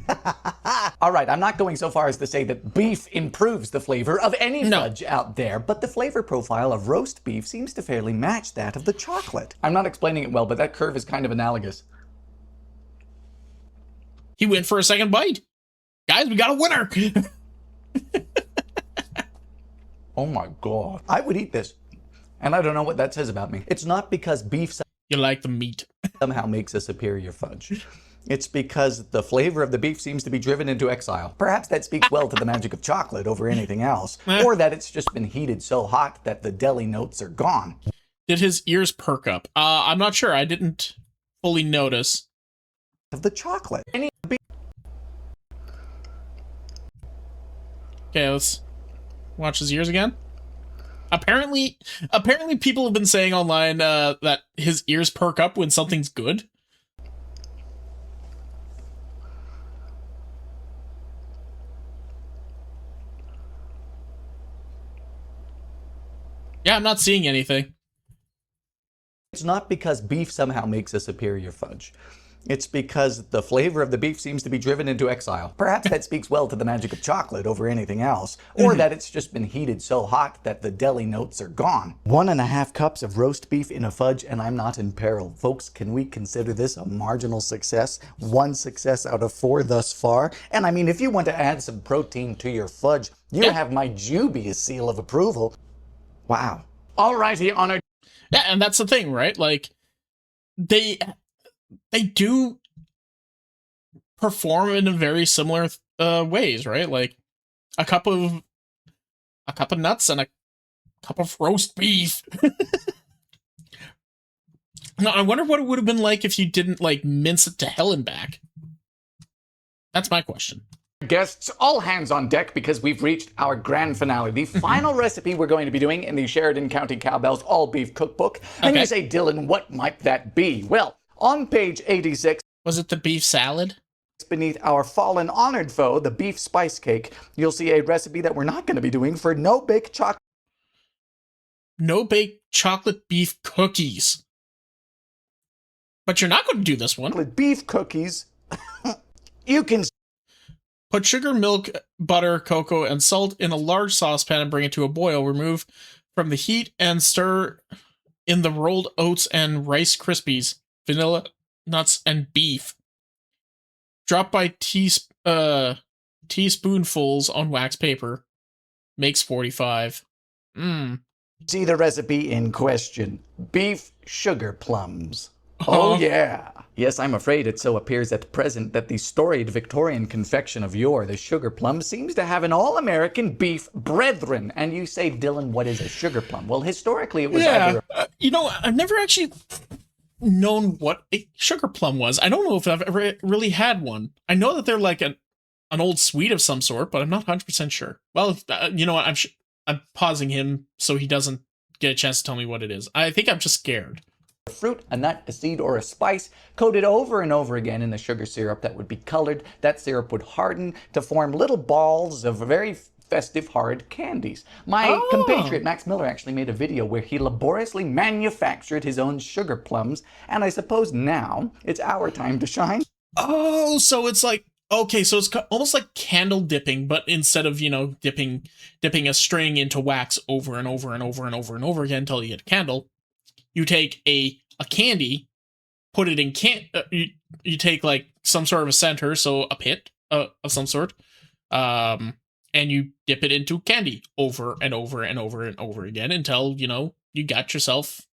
All right, I'm not going so far as to say that beef improves the flavor of any fudge out there, but the flavor profile of roast beef seems to fairly match that of the chocolate. I'm not explaining it well, but that curve is kind of analogous. He went for a second bite. Guys, we got a winner. Oh my God. I would eat this. And I don't know what that says about me. It's not because beef You like the meat. somehow makes a superior fudge. It's because the flavor of the beef seems to be driven into exile. Perhaps that speaks well to the magic of chocolate over anything else. Or that it's just been heated so hot that the deli notes are gone. Did his ears perk up? I'm not sure. I didn't fully notice. Of the chocolate. Okay, let's watch his ears again. Apparently people have been saying online that his ears perk up when something's good. Yeah, I'm not seeing anything. It's not because beef somehow makes a superior fudge. It's because the flavor of the beef seems to be driven into exile. Perhaps that speaks well to the magic of chocolate over anything else. Or that it's just been heated so hot that the deli notes are gone. 1.5 cups of roast beef in a fudge, and I'm not in peril. Folks, can we consider this a marginal success? 1 success out of 4 thus far. And I mean, if you want to add some protein to your fudge, you have my dubious seal of approval. Wow. Alrighty, honored. Yeah, and that's the thing, right? Like, they do perform in very similar ways, right? Like a cup of nuts and a cup of roast beef. Now, I wonder what it would have been like if you didn't like mince it to hell and back. That's my question. Guests, all hands on deck because we've reached our grand finale. The final recipe we're going to be doing in the Sheridan County Cowbells All Beef Cookbook. And Okay. you say, Dylan, what might that be? Well, on page 86, Was it the beef salad? Beneath our fallen honored foe, the beef spice cake, you'll see a recipe that we're not going to be doing for no-bake chocolate No-bake chocolate beef cookies. But you're not going to do this one. beef cookies. You can Put sugar, milk, butter, cocoa, and salt in a large saucepan and bring it to a boil. Remove from the heat and stir in the rolled oats and Rice Krispies, vanilla, nuts, and beef. Drop by teaspoonfuls on wax paper. Makes 45. see the recipe in question. Beef sugar plums. Oh yeah. Yes, I'm afraid it so appears at present that the storied Victorian confection of yore, the sugar plum, seems to have an all-American beef brethren. And you say, Dylan, what is a sugar plum? Well, historically it was either... You know, I've never actually known what a sugar plum was. I don't know if I've ever really had one. I know that they're like an old sweet of some sort, but I'm not 100% sure. Well, you know what? I'm pausing him so he doesn't get a chance to tell me what it is. I think I'm just scared. A fruit, a nut, a seed, or a spice, coated over and over again in the sugar syrup that would be colored. That syrup would harden to form little balls of very festive hard candies. My compatriot Max Miller actually made a video where he laboriously manufactured his own sugar plums, and I suppose now it's our time to shine. Oh, so it's like, okay, so it's almost like candle dipping, but instead of, you know, dipping a string into wax over and over and over and over and over again until you get a candle, you take a candy, put it in you take like some sort of a center, so a pit of some sort, and you dip it into candy over and over and over and over again until, you know, you got yourself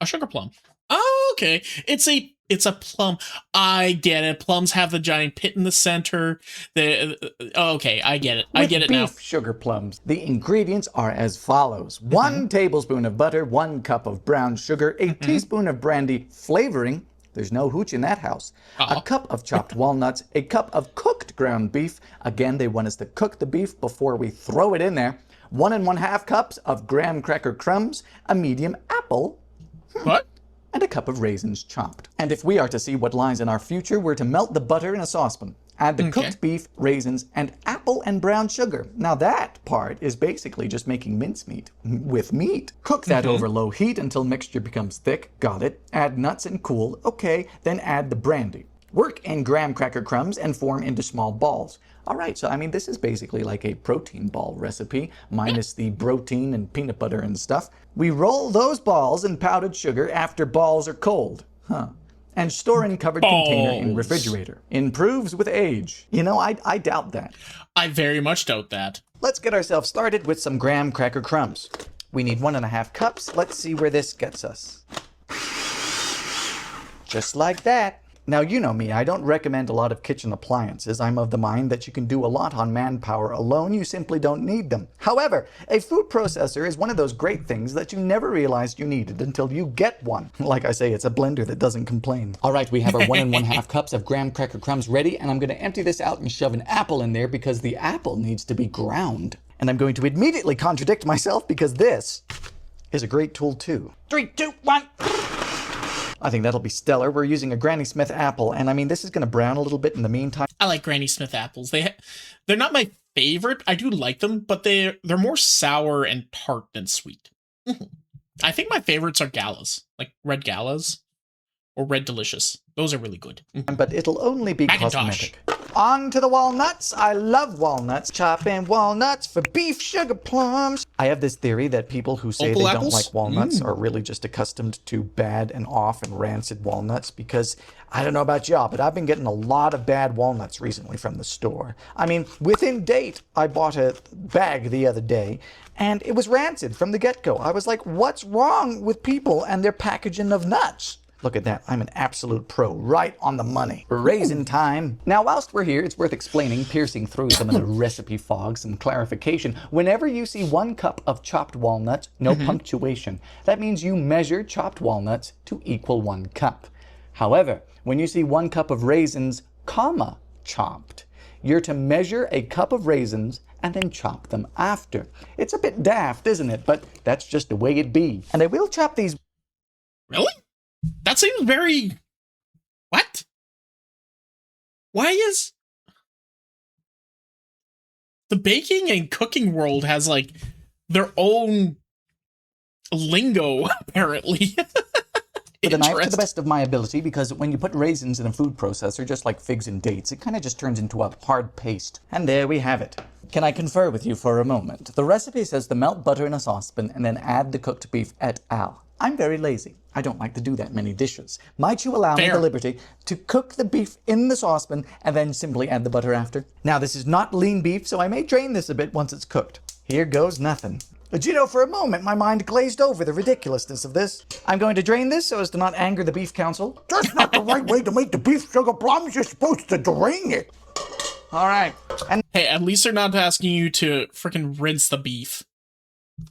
a sugar plum. Oh, okay. It's a plum. I get it. Plums have the giant pit in the center. Okay, I get it. I get it now. With beef sugar plums, the ingredients are as follows. 1 tablespoon of butter, 1 cup of brown sugar, a teaspoon of brandy flavoring. There's no hooch in that house. A cup of chopped walnuts, a cup of cooked ground beef. Again, they want us to cook the beef before we throw it in there. 1 1/2 cups of graham cracker crumbs, a medium apple. What? And a cup of raisins chopped. And if we are to see what lies in our future, we're to melt the butter in a saucepan. Add the cooked beef, raisins, and apple and brown sugar. Now that part is basically just making mincemeat with meat. Cook that over low heat until mixture becomes thick. Got it. Add nuts and cool. Okay, then add the brandy. Work in graham cracker crumbs and form into small balls. All right, so I mean, this is basically like a protein ball recipe, minus the protein and peanut butter and stuff. We roll those balls in powdered sugar after balls are cold. And store in covered container in refrigerator. Improves with age. You know, I doubt that. I very much doubt that. Let's get ourselves started with some graham cracker crumbs. We need 1 1/2 cups. Let's see where this gets us. Just like that. Now, you know me, I don't recommend a lot of kitchen appliances. I'm of the mind that you can do a lot on manpower alone. You simply don't need them. However, a food processor is one of those great things that you never realized you needed until you get one. Like I say, it's a blender that doesn't complain. All right, we have our 1 1/2 cups of graham cracker crumbs ready, and I'm going to empty this out and shove an apple in there because the apple needs to be ground. And I'm going to immediately contradict myself because this is a great tool too. 3, 2, 1. I think that'll be stellar. We're using a Granny Smith apple, and I mean, this is going to brown a little bit in the meantime. I like Granny Smith apples. They're not my favorite. I do like them, but they're more sour and tart than sweet. I think my favorites are galas, like red galas or red delicious. Those are really good. But it'll only be Macintosh. cosmetic. On to the walnuts. I love walnuts. Chopping walnuts for beef sugar plums. I have this theory that people who say Opal they apples? don't like walnuts are really just accustomed to bad and off and rancid walnuts because I don't know about y'all, but I've been getting a lot of bad walnuts recently from the store. I mean, within date, I bought a bag the other day and it was rancid from the get-go. I was like, what's wrong with people and their packaging of nuts? Look at that. I'm an absolute pro. Right on the money. Raisin time. Now, whilst we're here, it's worth explaining, piercing through some of the recipe fog, some clarification. Whenever you see 1 cup of chopped walnuts, no punctuation. That means you measure chopped walnuts to equal 1 cup. However, when you see 1 cup of raisins, comma, chopped, you're to measure a cup of raisins and then chop them after. It's a bit daft, isn't it? But that's just the way it be. And I will chop these... Really? That seems very... What? Why is the baking and cooking world has like their own lingo apparently? With a knife to the best of my ability, because when you put raisins in a food processor, just like figs and dates, it kind of just turns into a hard paste. And there we have it. Can I confer with you for a moment? The recipe says to melt butter in a saucepan and then add the cooked beef et al. I'm very lazy. I don't like to do that many dishes. Might you allow me the liberty to cook the beef in the saucepan and then simply add the butter after? Now, this is not lean beef, so I may drain this a bit once it's cooked. Here goes nothing. But you know, for a moment, my mind glazed over the ridiculousness of this. I'm going to drain this so as to not anger the beef council. That's not the right way to make the beef sugar plums. You're supposed to drain it. All right. And hey, at least they're not asking you to freaking rinse the beef.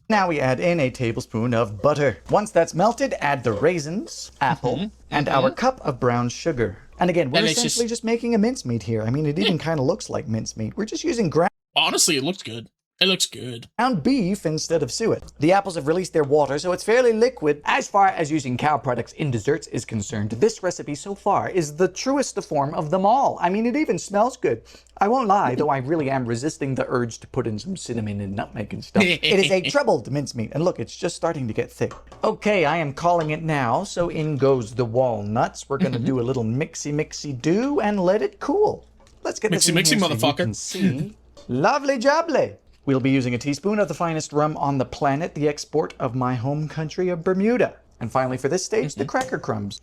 Now we add in a tablespoon of butter. Once that's melted, add the raisins, apple, and our cup of brown sugar. And again, we're essentially just making a mincemeat here. I mean, it even kind of looks like mincemeat. We're just using honestly, it looks good. It looks good. ground beef instead of suet. The apples have released their water, so it's fairly liquid. As far as using cow products in desserts is concerned, this recipe so far is the truest form of them all. I mean, it even smells good. I won't lie, though I really am resisting the urge to put in some cinnamon and nutmeg and stuff. It is a troubled mincemeat, and look, it's just starting to get thick. Okay, I am calling it now, so in goes the walnuts. We're gonna do a little mixy-do and let it cool. Let's get this in mixy, here motherfucker. so you can see. Lovely jubbly. We'll be using a teaspoon of the finest rum on the planet, the export of my home country of Bermuda. And finally, for this stage, the cracker crumbs.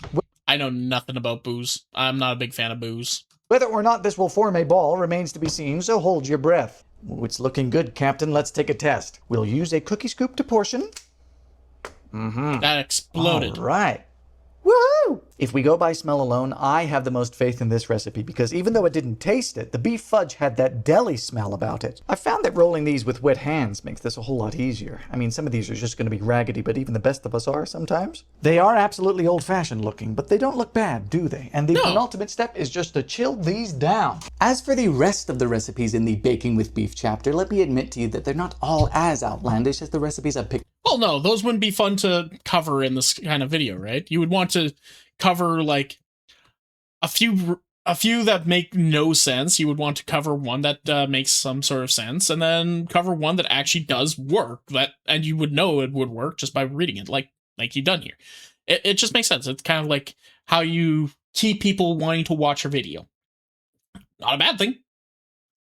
I know nothing about booze. I'm not a big fan of booze. Whether or not this will form a ball remains to be seen, so hold your breath. Oh, it's looking good, Captain. Let's take a test. We'll use a cookie scoop to portion. That exploded. All right. Woohoo! If we go by smell alone, I have the most faith in this recipe because even though it didn't taste it, the beef fudge had that deli smell about it. I found that rolling these with wet hands makes this a whole lot easier. I mean, some of these are just going to be raggedy, but even the best of us are sometimes. They are absolutely old-fashioned looking, but they don't look bad, do they? And the penultimate step is just to chill these down. As for the rest of the recipes in the baking with beef chapter, let me admit to you that they're not all as outlandish as the recipes I've picked. Well, no, those wouldn't be fun to cover in this kind of video, right? You would want to cover like a few that make no sense. You would want to cover one that makes some sort of sense, and then cover one that actually does work. And you would know it would work just by reading it, like you've done here. It just makes sense. It's kind of like how you keep people wanting to watch your video. Not a bad thing.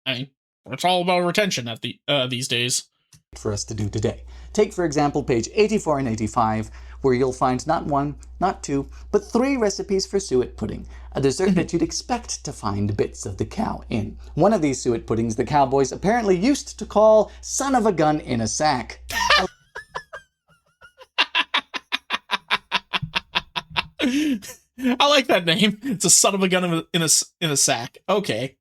I mean, it's all about retention at these days. For us to do today. Take, for example, page 84 and 85, where you'll find not one, not two, but 3 recipes for suet pudding, a dessert that you'd expect to find bits of the cow in. One of these suet puddings the cowboys apparently used to call son of a gun in a sack. I like that name. It's a son of a gun in a sack. Okay.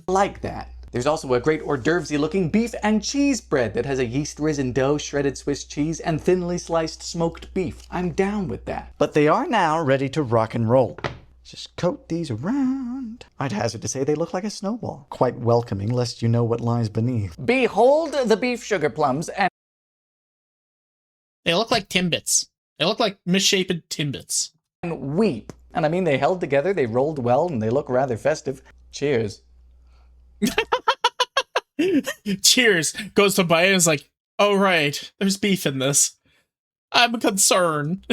Like that. There's also a great hors d'oeuvre-y looking beef and cheese bread that has a yeast-risen dough, shredded Swiss cheese, and thinly sliced smoked beef. I'm down with that. But they are now ready to rock and roll. Just coat these around. I'd hazard to say they look like a snowball. Quite welcoming, lest you know what lies beneath. Behold the beef sugar plums and... They look like Timbits. They look like misshapen Timbits. And weep. And I mean, they held together, they rolled well, and they look rather festive. Cheers. Cheers. Goes to bite and is like, oh right, there's beef in this. I'm concerned.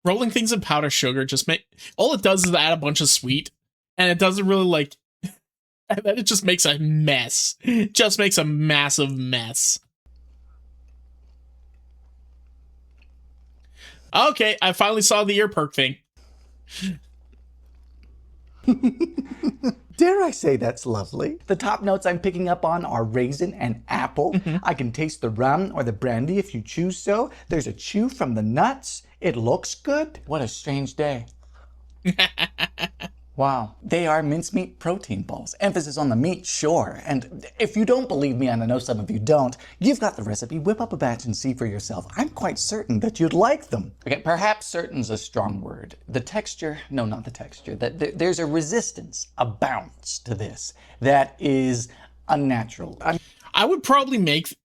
Rolling things in powdered sugar just all it does is add a bunch of sweet, and it doesn't really like, and then it just makes a mess. It just makes a massive mess. Okay, I finally saw the ear perk thing. Dare I say that's lovely? The top notes I'm picking up on are raisin and apple. I can taste the rum or the brandy if you choose so. There's a chew from the nuts. It looks good. What a strange day. Wow. They are mincemeat protein balls. Emphasis on the meat, sure. And if you don't believe me, and I know some of you don't, you've got the recipe. Whip up a batch and see for yourself. I'm quite certain that you'd like them. Okay, perhaps certain's a strong word. The texture, no, not the texture. There's a resistance, a bounce to this that is unnatural. I would probably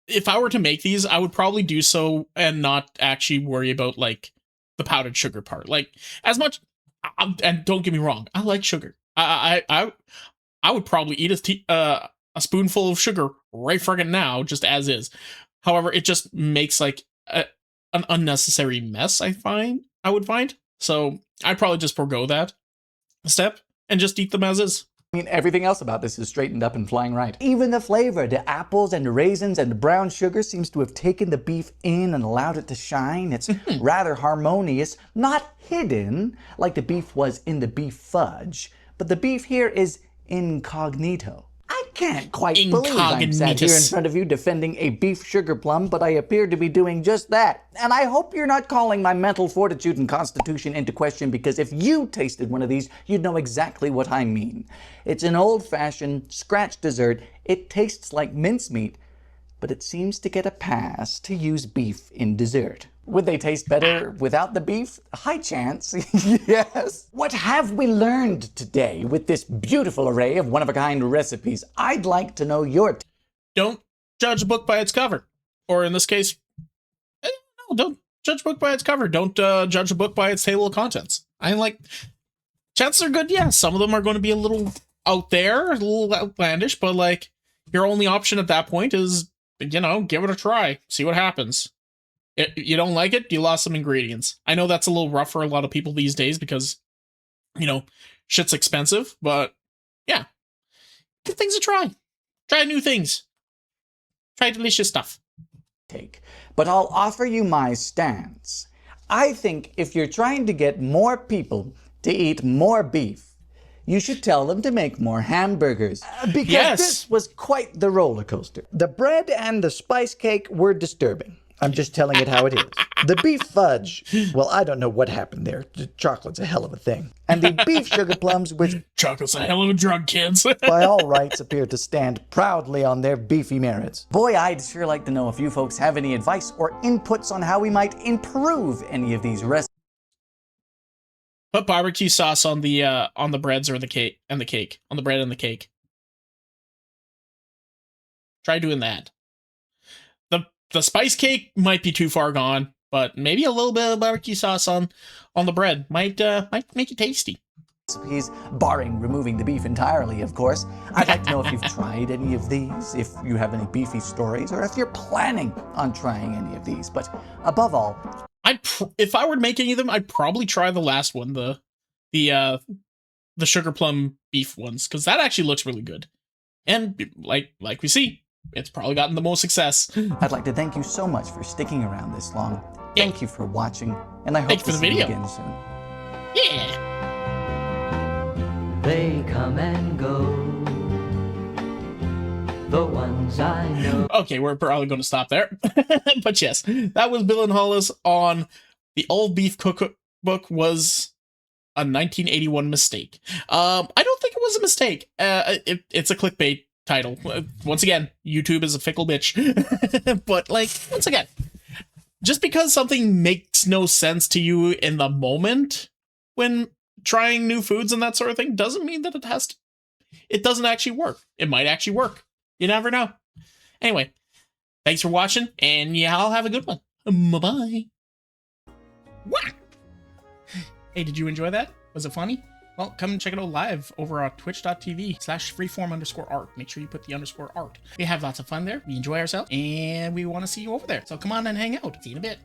if I were to make these, I would probably do so and not actually worry about like the powdered sugar part. Like, as much, and don't get me wrong, I like sugar. I would probably eat a spoonful of sugar right friggin' now, just as is. However, it just makes like an unnecessary mess, I would find. So I'd probably just forego that step and just eat them as is. I mean, everything else about this is straightened up and flying right. Even the flavor, the apples and the raisins and the brown sugar seems to have taken the beef in and allowed it to shine. It's rather harmonious, not hidden like the beef was in the beef fudge, but the beef here is incognito. I can't quite believe I'm sat here in front of you defending a beef sugar plum, but I appear to be doing just that. And I hope you're not calling my mental fortitude and constitution into question, because if you tasted one of these, you'd know exactly what I mean. It's an old-fashioned scratch dessert. It tastes like mincemeat, but it seems to get a pass to use beef in dessert. Would they taste better without the beef? High chance, yes. What have we learned today with this beautiful array of one-of-a-kind recipes? I'd like to know your Don't judge a book by its cover. Or in this case, no, don't judge a book by its cover. Don't judge a book by its table of contents. Chances are good, yeah, some of them are going to be a little out there, a little outlandish, but like, your only option at that point is, give it a try. See what happens. You don't like it, you lost some ingredients. I know that's a little rough for a lot of people these days because, shit's expensive, but yeah. Give things a try. Try new things. Try delicious stuff. But I'll offer you my stance. I think if you're trying to get more people to eat more beef, you should tell them to make more hamburgers. Because this was quite the roller coaster. The bread and the spice cake were disturbing. I'm just telling it how it is. The beef fudge, well, I don't know what happened there. The chocolate's a hell of a thing. And the beef sugar plums, which... Chocolate's a hell of a drug, kids. by all rights, appear to stand proudly on their beefy merits. Boy, I'd sure like to know if you folks have any advice or inputs on how we might improve any of these recipes. Put barbecue sauce on the breads or the cake on the bread and the cake. Try doing that. The spice cake might be too far gone, but maybe a little bit of barbecue sauce on the bread might make it tasty. Recipes, barring removing the beef entirely, of course. I'd like to know if you've tried any of these, if you have any beefy stories, or if you're planning on trying any of these. But above all, if I were to make any of them, I'd probably try the last one, the sugar plum beef ones, because that actually looks really good. And like we see, it's probably gotten the most success. I'd like to thank you so much for sticking around this long. Thank you for watching, and I hope to see you again soon. Yeah. They come and go, the ones I know. Okay, we're probably going to stop there. But yes, that was Bill and Hollis on the Old Beef Cookbook was a 1981 mistake. I don't think it was a mistake. It's a clickbait title. Once again, YouTube is a fickle bitch. But once again, just because something makes no sense to you in the moment when trying new foods and that sort of thing doesn't mean that it doesn't actually work. It might actually work. You never know. Anyway, thanks for watching, and y'all have a good one. Bye-bye. Hey, did you enjoy that? Was it funny? Well, come and check it out live over at twitch.tv/freeform_art. Make sure you put the _art. We have lots of fun there. We enjoy ourselves, and we want to see you over there. So come on and hang out. See you in a bit.